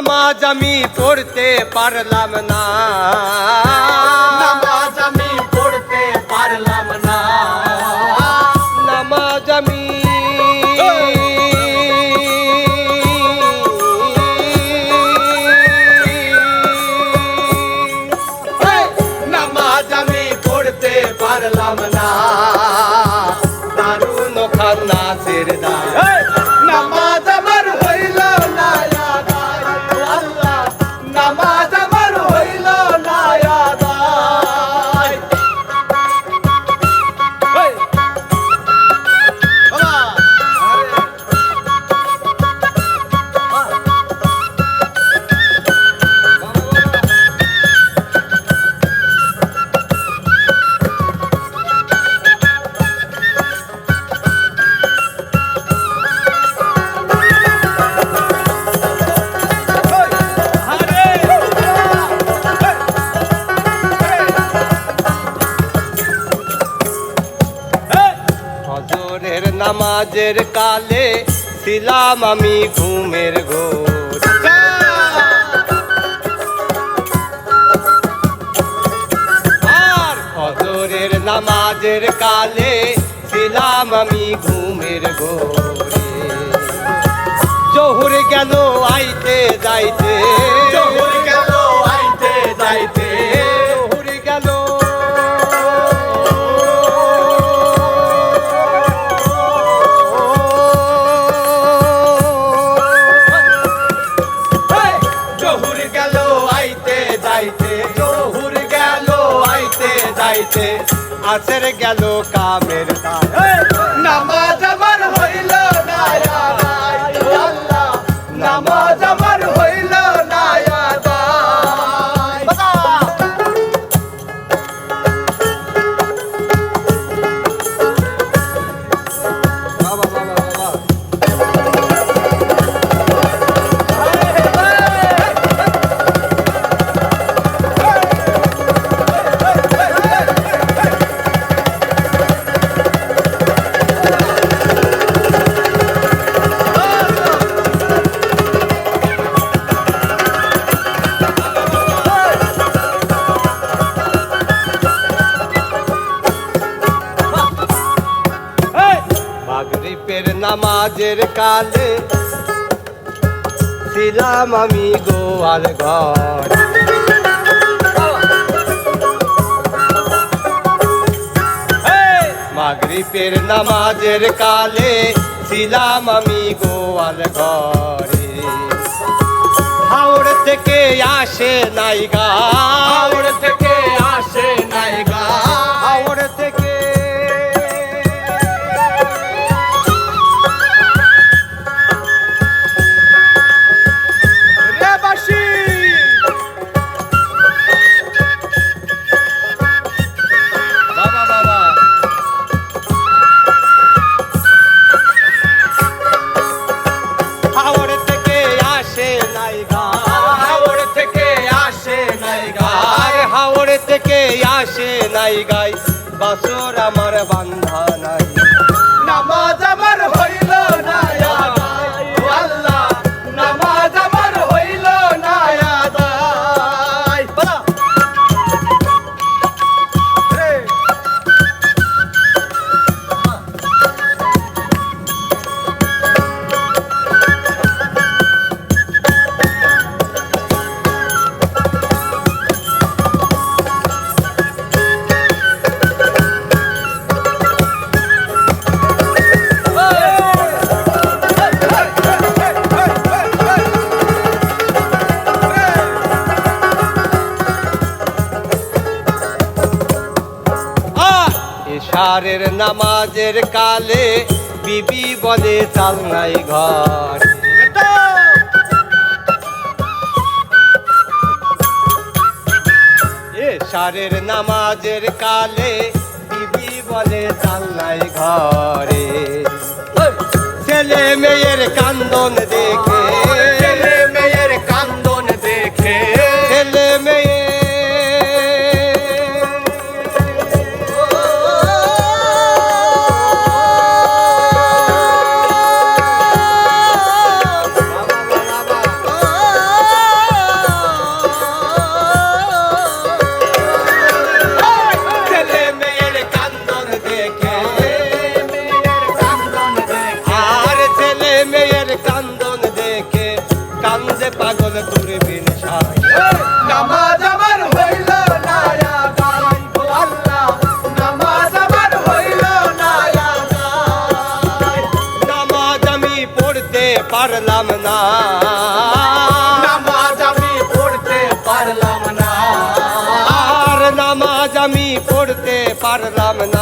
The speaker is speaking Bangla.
নামাজ আমি পড়তে পারলাম না, নামাজ আমি পড়তে পারলাম না, নামাজ আমি নামাজ আমি পড়তে পারলাম না, দারুণ খান্নাসের দায় নামাজ আমার হইল না আদায়, আল্লাহ নামাজ আমার হইল না আদায়। ফজরের নামাজের কালে ছিলাম আমি ঘুমের ঘোর, আর ফজরের নামাজের কালে ছিলাম আমি ঘুমের ঘোরে। জোহর গেল আইতে যাইতে, জোহর গেল আইতে যাইতে, জোহর গেল জোহর গেল আইতে যাইতে, জোহর গেল আইতে যাইতে, আসর গেল কামের দায় নামাজ আমার হইল না আদায়, আল্লাহ নামাজ আমার হইল না আদায়। বাবা বাবা বাবা মাগরিবের নামাজের কালে ছিলাম আমি গোয়াল ঘর, মাগরিবের নামাজের কালে ছিলাম আমি গোয়াল ঘরে। হাওড় থেকে আসে নাইগা, হাওড় থেকে আসে নাইগা, হাওড় থেকে রে বাসি বাবা বাবা হাওড় থেকে আসে নাইগা, হাওড় থেকে আসে নাইগা, আর হাওড় থেকে আসে নাইগাই বাসর আমার বান্ধা নাই। নামাজ আমার হইল না আদায়, আল্লাহ নামাজ আমার হইল না আদায়। এশারের নামাজের কালে বিবি বলে চাল নাই ঘর, এশারের নামাজের কালে বিবি বলে চাল নাই ঘরে। ছেলে মেয়ের কান্দন দেখে, ছেলে মেয়ের কান্দন দেখে, ছেলে মেয়ে কান্দে পাগল দূরবীন সাই নামাজ আমার হইল না আদায় ও আল্লাহ নামাজ আমার হইল না আদায় নামাজ আমি পড়তে পারলাম না নামাজ আমি পড়তে পারলাম না আর নামাজ আমি পড়তে পারলাম না